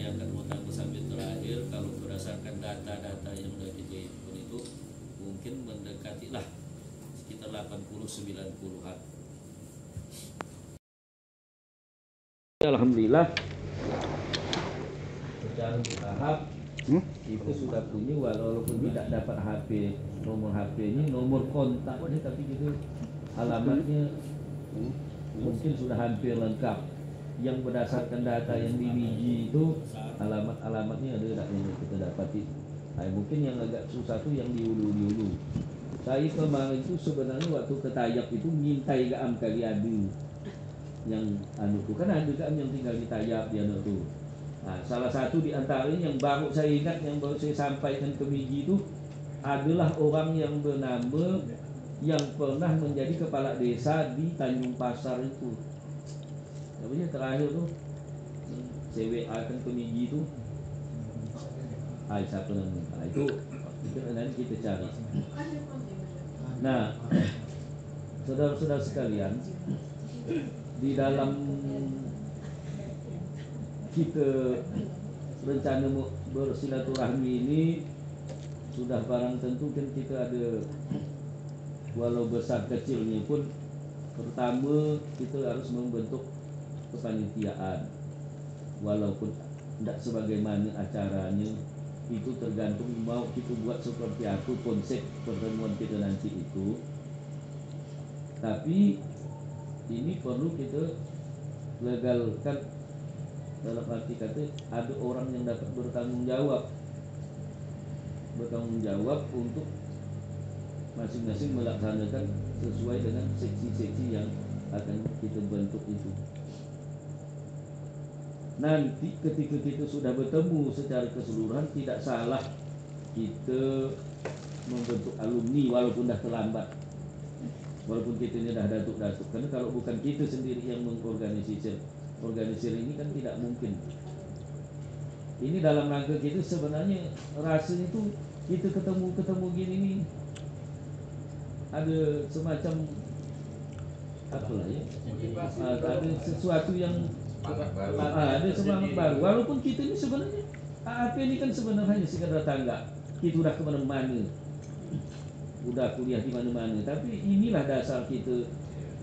saya akan menunggu sampai terakhir. Kalau berdasarkan data-data yang sudah kita himpun itu mungkin mendekati lah sekitar 80-90-an. Alhamdulillah secara bertahap itu sudah punya, walaupun tidak dapat HP, nomor HP ini, nomor kontaknya, tapi gitu alamatnya mungkin sudah hampir lengkap. Yang berdasarkan data yang di biji itu alamatnya ada tak yang kita dapati. Nah, mungkin yang agak susah tuh yang di hulu. Saya kemarin itu sebenarnya waktu ke Tayap itu ngintai gaam kali adu yang anu tuh kan ada gaam yang tinggal di Tayap dia tuh. Nah, salah satu di antaranya yang baru saya ingat, yang baru saya sampaikan ke biji itu adalah orang yang bernama yang pernah menjadi kepala desa di Tanjung Pasar itu. Namanya terakhir tuh CWA kan ke biji itu. Siapa namanya? Nah, itu nanti kita cari. Nah, saudara-saudara sekalian, di dalam kita rencana bersilaturahmi ini sudah barang tentu kan kita ada, walau besar kecilnya pun, pertama kita harus membentuk kepanitiaan, walaupun tidak sebagaimana acaranya itu tergantung mau kita buat seperti apa konsep pertemuan kita nanti itu. Tapi ini perlu kita legalkan, dalam arti kata ada orang yang dapat bertanggung jawab untuk masing-masing melaksanakan sesuai dengan seksi-seksi yang akan kita bentuk itu. Nanti ketika kita sudah bertemu secara keseluruhan, tidak salah kita membentuk alumni walaupun dah terlambat, walaupun kita ini dah datuk-datuk. Karena kalau bukan kita sendiri yang mengorganisir ini kan tidak mungkin. Ini dalam rangka kita sebenarnya rasanya itu kita ketemu gini nih ada semacam apalah ya, ada sesuatu yang ada semangat baru. Walaupun kita ini sebenarnya AAP ini kan sebenarnya sekadar tangga, kita udah kemana-mana, udah kuliah di mana-mana, tapi inilah dasar kita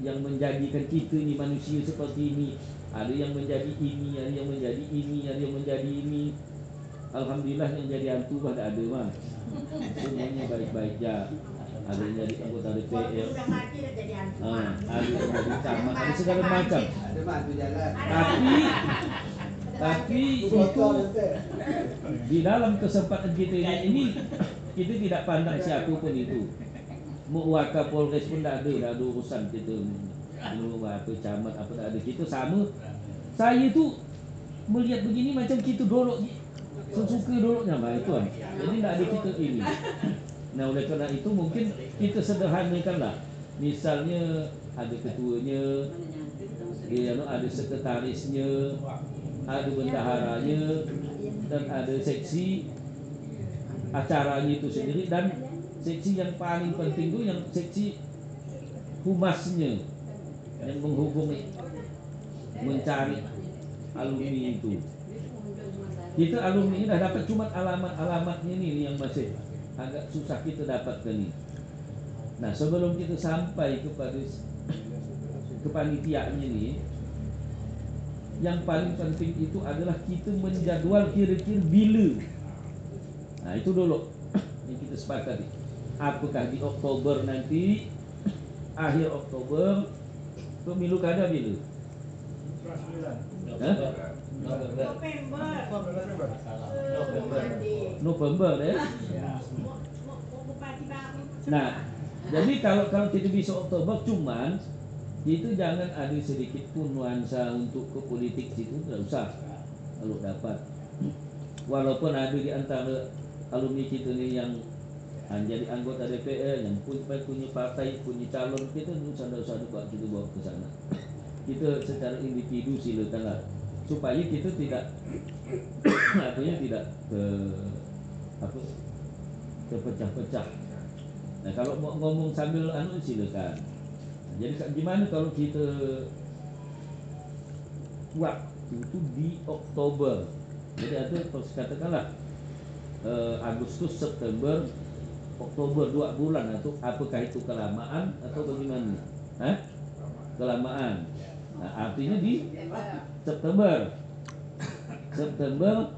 yang menjadikan kita ini manusia seperti ini. Ada yang menjadi ini, ada yang menjadi ini, ada yang menjadi ini. Alhamdulillah yang jadi hantu pada ada mah, semuanya baik-baik ya. Ada yang jadi anggota DPR, ada yang jadi camat, ada segala macam. Tapi itu di dalam kesempatan kita ini kita tidak pandang siapapun itu. Mau Wakapolres pun tidak ada urusan kita. Mau apa camat apa tidak ada. Kita sama. Saya itu melihat begini macam kita dolok, sesuka doloknya mah itu kan. Jadi tidak ada kita ini. Nah, oleh karena itu mungkin kita sederhanakanlah. Misalnya ada ketuanya, ada sekretarisnya, ada bendaharanya, dan ada seksi acaranya itu sendiri, dan seksi yang paling penting itu yang seksi humasnya yang menghubungi, mencari alumni itu. Kita alumni ini dah dapat, cuma alamatnya ini yang masih agak susah kita dapatkan ini. Nah, sebelum kita sampai kepada kepanitiaan ini, yang paling penting itu adalah kita menjadwal kira-kira bila. Nah, itu dulu yang kita sepakati. Apakah di Oktober nanti, akhir Oktober, pemilu kada bila? November ya. Nah, jadi kalau kita bisa Oktober, cuman itu jangan ada sedikit pun nuansa untuk ke politik situ, tidak usah kalau dapat. Walaupun ada di antara alumni kita ini yang jadi anggota DPR, yang punya partai, punya calon, kita usah buat kita bawa ke sana. Kita secara individu silakanlah, supaya kita tidak tidak terpecah-pecah. Nah, kalau mau ngomong sambil silakan. Jadi gimana kalau kita waktu itu di Oktober, Jadi ada katakanlah Agustus, September, Oktober 2 bulan atau apakah itu kelamaan atau bagaimana? Hah? Kelamaan. Nah, artinya di September. September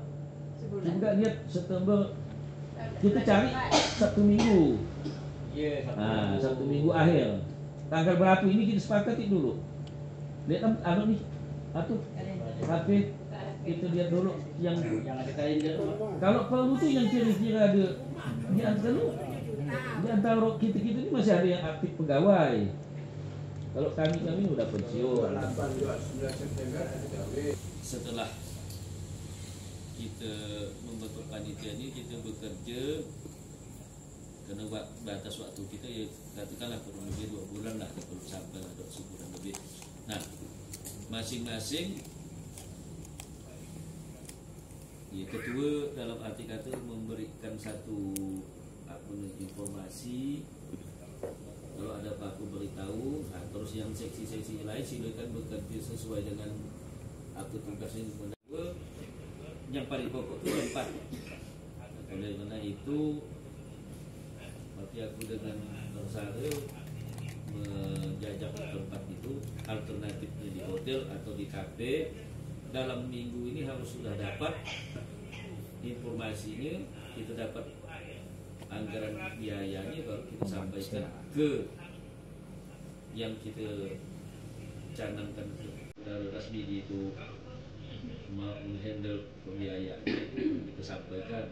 juga lihat September kita cari Sabtu Minggu. Nah, Sabtu Minggu akhir. Tanggal berapa ini kita sepakati dulu. Lihat nih atau HP kita lihat dulu yang ada kainnya. Kalau perlu tuh yang kira-kira ada di antara kita ini masih ada yang aktif pegawai. Kalau kami udah pensiun. Setelah kita membentuk panitia ini, kita bekerja karena batas waktu kita ya katakanlah kurang lebih 2 bulan lah, kalau sampai ada sebulan lebih. Nah, masing-masing ya, ketua dalam arti kata memberikan satu informasi. Kalau ada apa aku beritahu. Nah, terus yang seksi-seksi lain silakan bekerja sesuai dengan apa tugasnya. Yang paling pokok itu 4. Oleh karena itu, berarti aku dengan Rosario menjajak tempat itu, alternatifnya di hotel atau di kafe. Dalam minggu ini harus sudah dapat informasinya, kita dapat anggaran biayanya, baru kita sampaikan ke yang kita canangkan dari Rasmidi itu menghandle pembiayaan, itu kita sampaikan.